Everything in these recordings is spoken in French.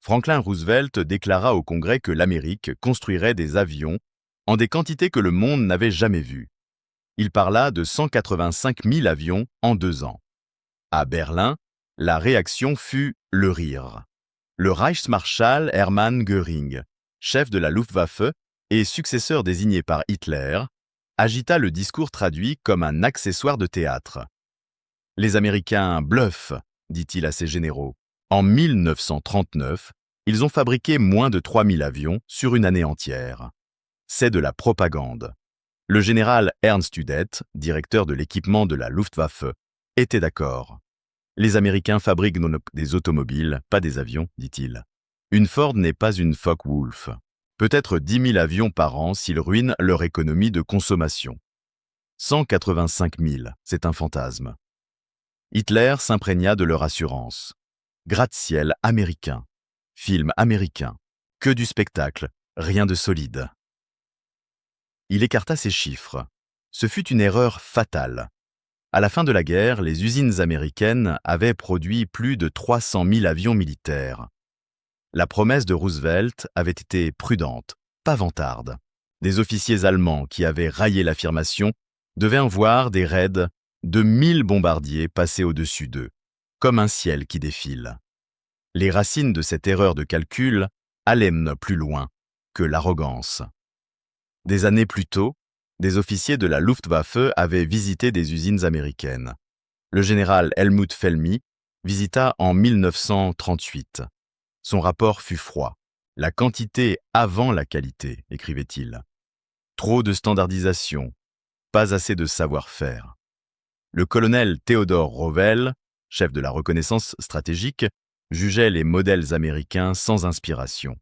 Franklin Roosevelt déclara au Congrès que l'Amérique construirait des avions en des quantités que le monde n'avait jamais vues. Il parla de 185 000 avions en 2 ans. À Berlin, la réaction fut le rire. Le Reichsmarschall Hermann Göring, chef de la Luftwaffe et successeur désigné par Hitler, agita le discours traduit comme un accessoire de théâtre. « Les Américains bluffent », dit-il à ses généraux. En 1939, ils ont fabriqué moins de 3000 avions sur une année entière. C'est de la propagande. Le général Ernst Udet, directeur de l'équipement de la Luftwaffe, était d'accord. Les Américains fabriquent des automobiles, pas des avions, dit-il. Une Ford n'est pas une Focke-Wulf. Peut-être 10 000 avions par an s'ils ruinent leur économie de consommation. 185 000, c'est un fantasme. Hitler s'imprégna de leur assurance. Gratte-ciel américain, film américain, que du spectacle, rien de solide. Il écarta ces chiffres. Ce fut une erreur fatale. À la fin de la guerre, les usines américaines avaient produit plus de 300 000 avions militaires. La promesse de Roosevelt avait été prudente, pas vantarde. Des officiers allemands qui avaient raillé l'affirmation devaient en voir des raids de 1000 bombardiers passer au-dessus d'eux, comme un ciel qui défile. Les racines de cette erreur de calcul allaient plus loin que l'arrogance. Des années plus tôt, des officiers de la Luftwaffe avaient visité des usines américaines. Le général Helmut Felmy visita en 1938. Son rapport fut froid. « La quantité avant la qualité », écrivait-il. Trop de standardisation, pas assez de savoir-faire. Le colonel Theodore Rommel, chef de la reconnaissance stratégique, jugeait les modèles américains sans inspiration.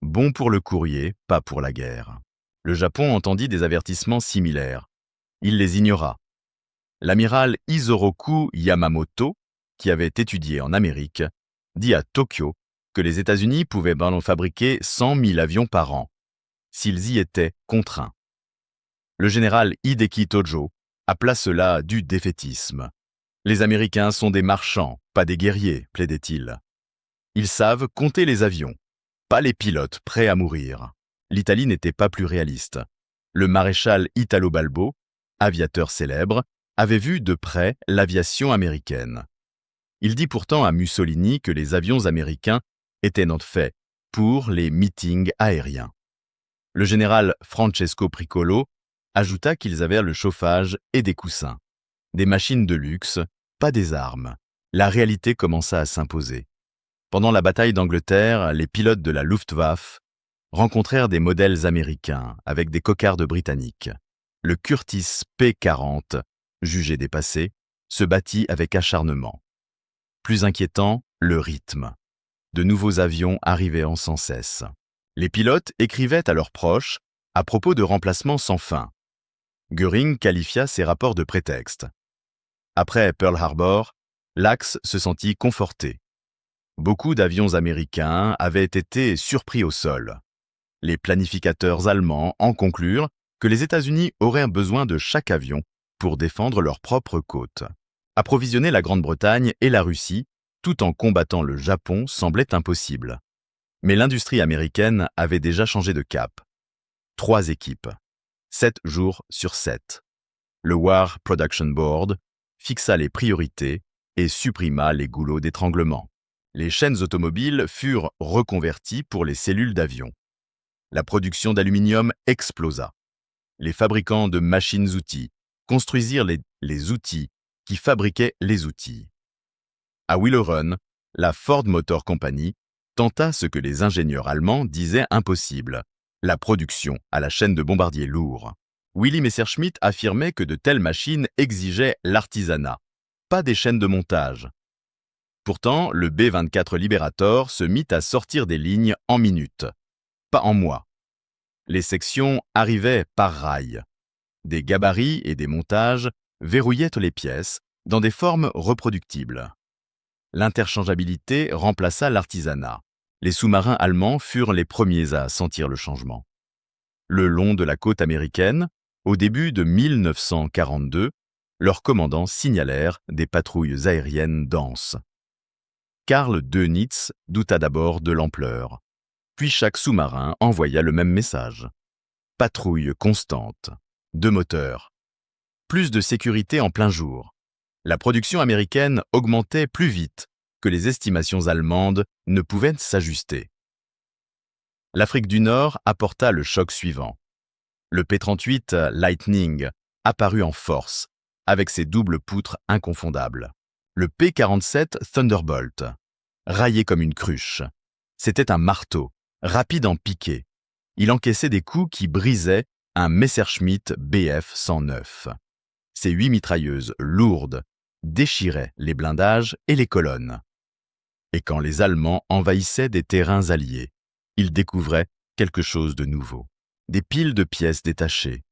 Bon pour le courrier, pas pour la guerre. Le Japon entendit des avertissements similaires. Il les ignora. L'amiral Isoroku Yamamoto, qui avait étudié en Amérique, dit à Tokyo que les États-Unis pouvaient en fabriquer 100 000 avions par an, s'ils y étaient contraints. Le général Hideki Tojo appela cela du défaitisme. Les Américains sont des marchands, pas des guerriers, plaidait-il. Ils savent compter les avions, pas les pilotes prêts à mourir. L'Italie n'était pas plus réaliste. Le maréchal Italo Balbo, aviateur célèbre, avait vu de près l'aviation américaine. Il dit pourtant à Mussolini que les avions américains étaient en fait pour les meetings aériens. Le général Francesco Priccolo ajouta qu'ils avaient le chauffage et des coussins. Des machines de luxe, pas des armes. La réalité commença à s'imposer. Pendant la bataille d'Angleterre, les pilotes de la Luftwaffe rencontrèrent des modèles américains avec des cocardes britanniques. Le Curtiss P-40, jugé dépassé, se battit avec acharnement. Plus inquiétant, le rythme. De nouveaux avions arrivaient sans cesse. Les pilotes écrivaient à leurs proches à propos de remplacements sans fin. Göring qualifia ces rapports de prétexte. Après Pearl Harbor, l'Axe se sentit conforté. Beaucoup d'avions américains avaient été surpris au sol. Les planificateurs allemands en conclurent que les États-Unis auraient besoin de chaque avion pour défendre leurs propres côtes. Approvisionner la Grande-Bretagne et la Russie, tout en combattant le Japon, semblait impossible. Mais l'industrie américaine avait déjà changé de cap. 3 équipes, 7 jours sur 7. Le War Production Board fixa les priorités et supprima les goulots d'étranglement. Les chaînes automobiles furent reconverties pour les cellules d'avion. La production d'aluminium explosa. Les fabricants de machines-outils construisirent les outils qui fabriquaient les outils. À Willow Run, la Ford Motor Company tenta ce que les ingénieurs allemands disaient impossible, la production à la chaîne de bombardiers lourds. Willy Messerschmitt affirmait que de telles machines exigeaient l'artisanat, pas des chaînes de montage. Pourtant, le B-24 Liberator se mit à sortir des lignes en minutes, pas en mois. Les sections arrivaient par rail. Des gabarits et des montages verrouillaient les pièces dans des formes reproductibles. L'interchangeabilité remplaça l'artisanat. Les sous-marins allemands furent les premiers à sentir le changement. Le long de la côte américaine, au début de 1942, leurs commandants signalèrent des patrouilles aériennes denses. Karl Dönitz douta d'abord de l'ampleur. Puis chaque sous-marin envoya le même message. Patrouille constante. 2 moteurs. Plus de sécurité en plein jour. La production américaine augmentait plus vite que les estimations allemandes ne pouvaient s'ajuster. L'Afrique du Nord apporta le choc suivant. Le P-38 Lightning apparut en force, avec ses doubles poutres inconfondables. Le P-47 Thunderbolt, raillé comme une cruche. C'était un marteau, rapide en piqué. Il encaissait des coups qui brisaient un Messerschmitt Bf-109. Ces 8 mitrailleuses lourdes déchiraient les blindages et les colonnes. Et quand les Allemands envahissaient des terrains alliés, ils découvraient quelque chose de nouveau. Des piles de pièces détachées,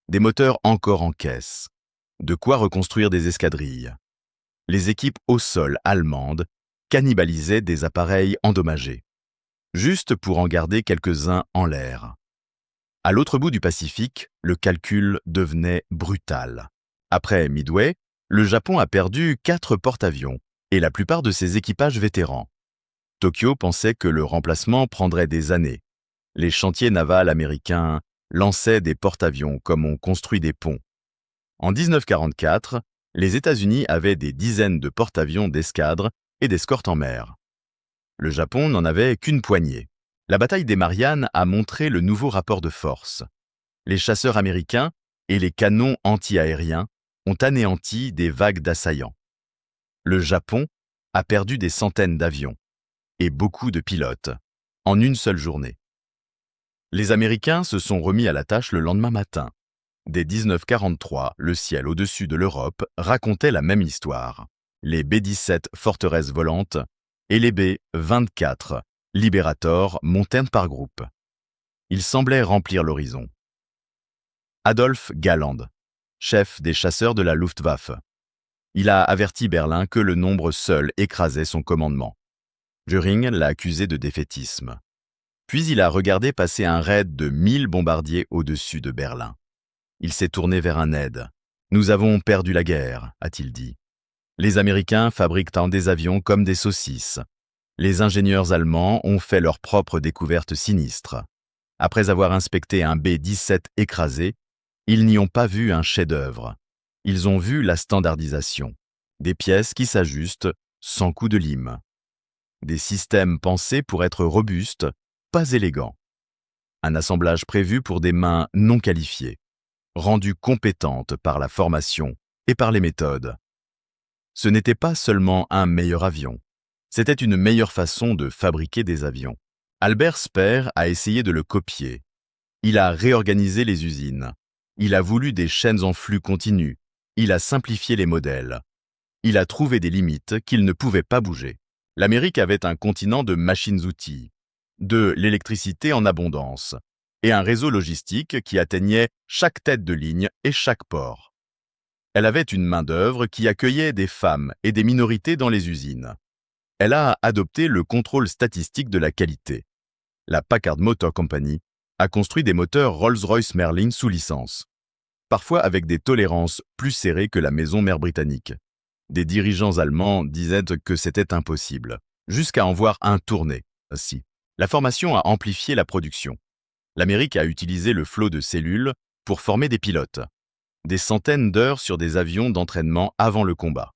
des moteurs encore en caisse, de quoi reconstruire des escadrilles. Les équipes au sol allemandes cannibalisaient des appareils endommagés, juste pour en garder quelques-uns en l'air. À l'autre bout du Pacifique, le calcul devenait brutal. Après Midway, le Japon a perdu 4 porte-avions et la plupart de ses équipages vétérans. Tokyo pensait que le remplacement prendrait des années. Les chantiers navals américains lançaient des porte-avions comme on construit des ponts. En 1944, les États-Unis avaient des dizaines de porte-avions d'escadre et d'escorte en mer. Le Japon n'en avait qu'une poignée. La bataille des Mariannes a montré le nouveau rapport de force. Les chasseurs américains et les canons anti-aériens ont anéanti des vagues d'assaillants. Le Japon a perdu des centaines d'avions et beaucoup de pilotes en une seule journée. Les Américains se sont remis à la tâche le lendemain matin. Dès 1943, le ciel au-dessus de l'Europe racontait la même histoire. Les B-17 forteresses volantes et les B-24 Liberator montaient par groupe. Ils semblaient remplir l'horizon. Adolf Galland, chef des chasseurs de la Luftwaffe. Il a averti Berlin que le nombre seul écrasait son commandement. Göring l'a accusé de défaitisme. Puis il a regardé passer un raid de 1000 bombardiers au-dessus de Berlin. Il s'est tourné vers un aide. « Nous avons perdu la guerre », a-t-il dit. Les Américains fabriquent des avions comme des saucisses. Les ingénieurs allemands ont fait leurs propres découvertes sinistres. Après avoir inspecté un B-17 écrasé, ils n'y ont pas vu un chef-d'œuvre. Ils ont vu la standardisation. Des pièces qui s'ajustent sans coup de lime. Des systèmes pensés pour être robustes, pas élégants. Un assemblage prévu pour des mains non qualifiées, rendues compétentes par la formation et par les méthodes. Ce n'était pas seulement un meilleur avion, c'était une meilleure façon de fabriquer des avions. Albert Speer a essayé de le copier. Il a réorganisé les usines. Il a voulu des chaînes en flux continu. Il a simplifié les modèles. Il a trouvé des limites qu'il ne pouvait pas bouger. L'Amérique avait un continent de machines-outils, de l'électricité en abondance, et un réseau logistique qui atteignait chaque tête de ligne et chaque port. Elle avait une main-d'œuvre qui accueillait des femmes et des minorités dans les usines. Elle a adopté le contrôle statistique de la qualité. La Packard Motor Company a construit des moteurs Rolls-Royce Merlin sous licence, parfois avec des tolérances plus serrées que la maison mère britannique. Des dirigeants allemands disaient que c'était impossible, jusqu'à en voir un tourner. Si. La formation a amplifié la production. L'Amérique a utilisé le flot de cellules pour former des pilotes. Des centaines d'heures sur des avions d'entraînement avant le combat.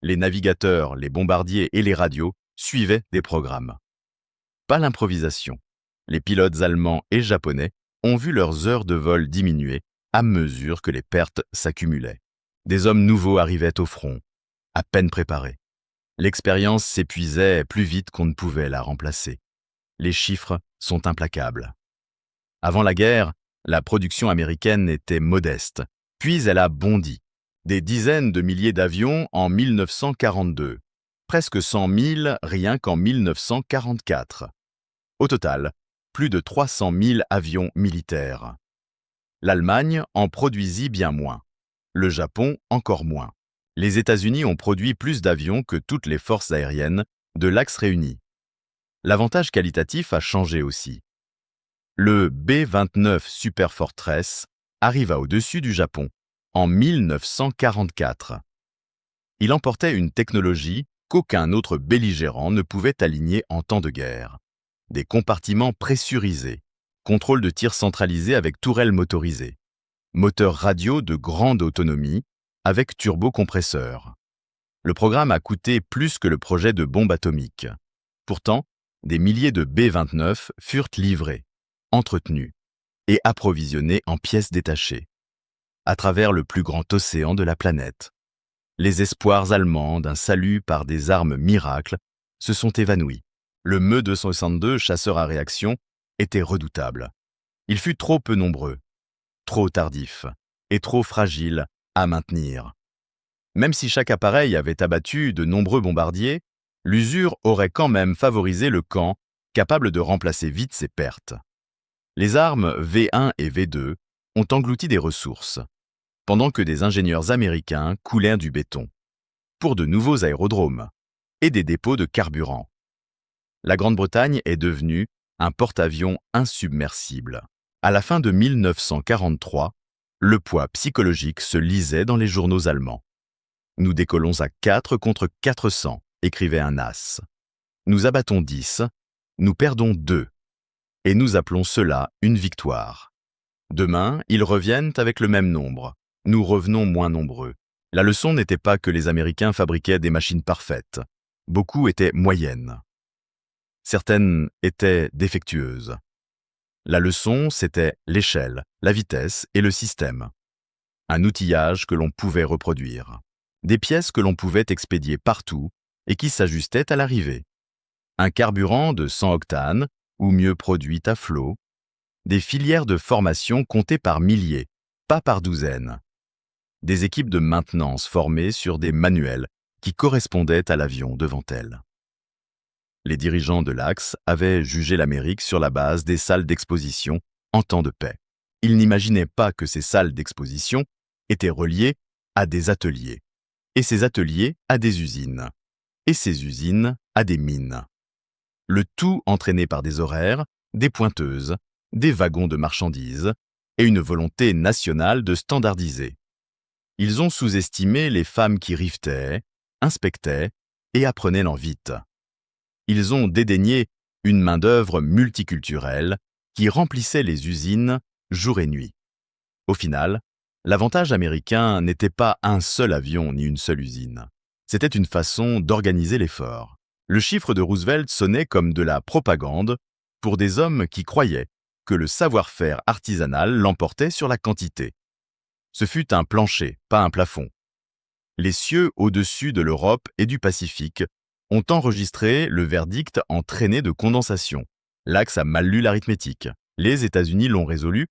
Les navigateurs, les bombardiers et les radios suivaient des programmes. Pas l'improvisation. Les pilotes allemands et japonais ont vu leurs heures de vol diminuer à mesure que les pertes s'accumulaient. Des hommes nouveaux arrivaient au front, à peine préparés. L'expérience s'épuisait plus vite qu'on ne pouvait la remplacer. Les chiffres sont implacables. Avant la guerre, la production américaine était modeste, puis elle a bondi. Des dizaines de milliers d'avions en 1942, presque 100 000 rien qu'en 1944. Au total, plus de 300 000 avions militaires. L'Allemagne en produisit bien moins. Le Japon encore moins. Les États-Unis ont produit plus d'avions que toutes les forces aériennes de l'Axe réunies. L'avantage qualitatif a changé aussi. Le B-29 Superfortress arriva au-dessus du Japon en 1944. Il emportait une technologie qu'aucun autre belligérant ne pouvait aligner en temps de guerre. Des compartiments pressurisés, contrôle de tir centralisé avec tourelles motorisées, moteur radio de grande autonomie avec turbocompresseur. Le programme a coûté plus que le projet de bombe atomique. Pourtant, des milliers de B-29 furent livrés, entretenus et approvisionnés en pièces détachées, à travers le plus grand océan de la planète. Les espoirs allemands d'un salut par des armes miracles se sont évanouis. Le Me-262 chasseur à réaction était redoutable. Il fut trop peu nombreux, trop tardif et trop fragile à maintenir. Même si chaque appareil avait abattu de nombreux bombardiers, l'usure aurait quand même favorisé le camp capable de remplacer vite ses pertes. Les armes V1 et V2 ont englouti des ressources, pendant que des ingénieurs américains coulaient du béton, pour de nouveaux aérodromes et des dépôts de carburant. La Grande-Bretagne est devenue un porte-avions insubmersible. À la fin de 1943, le poids psychologique se lisait dans les journaux allemands. Nous décollons à 4 contre 400, écrivait un as. Nous abattons 10, nous perdons 2. Et nous appelons cela une victoire. Demain, ils reviennent avec le même nombre. Nous revenons moins nombreux. La leçon n'était pas que les Américains fabriquaient des machines parfaites. Beaucoup étaient moyennes. Certaines étaient défectueuses. La leçon, c'était l'échelle, la vitesse et le système. Un outillage que l'on pouvait reproduire. Des pièces que l'on pouvait expédier partout et qui s'ajustaient à l'arrivée. Un carburant de 100 octanes, ou mieux produit à flot. Des filières de formation comptées par milliers, pas par douzaines. Des équipes de maintenance formées sur des manuels qui correspondaient à l'avion devant elles. Les dirigeants de l'Axe avaient jugé l'Amérique sur la base des salles d'exposition en temps de paix. Ils n'imaginaient pas que ces salles d'exposition étaient reliées à des ateliers, et ces ateliers à des usines, et ces usines à des mines. Le tout entraîné par des horaires, des pointeuses, des wagons de marchandises et une volonté nationale de standardiser. Ils ont sous-estimé les femmes qui rivetaient, inspectaient et apprenaient l'en vite. Ils ont dédaigné une main-d'œuvre multiculturelle qui remplissait les usines jour et nuit. Au final, l'avantage américain n'était pas un seul avion ni une seule usine. C'était une façon d'organiser l'effort. Le chiffre de Roosevelt sonnait comme de la propagande pour des hommes qui croyaient que le savoir-faire artisanal l'emportait sur la quantité. Ce fut un plancher, pas un plafond. Les cieux au-dessus de l'Europe et du Pacifique ont enregistré le verdict en traînée de condensation. L'Axe a mal lu l'arithmétique. Les États-Unis l'ont résolu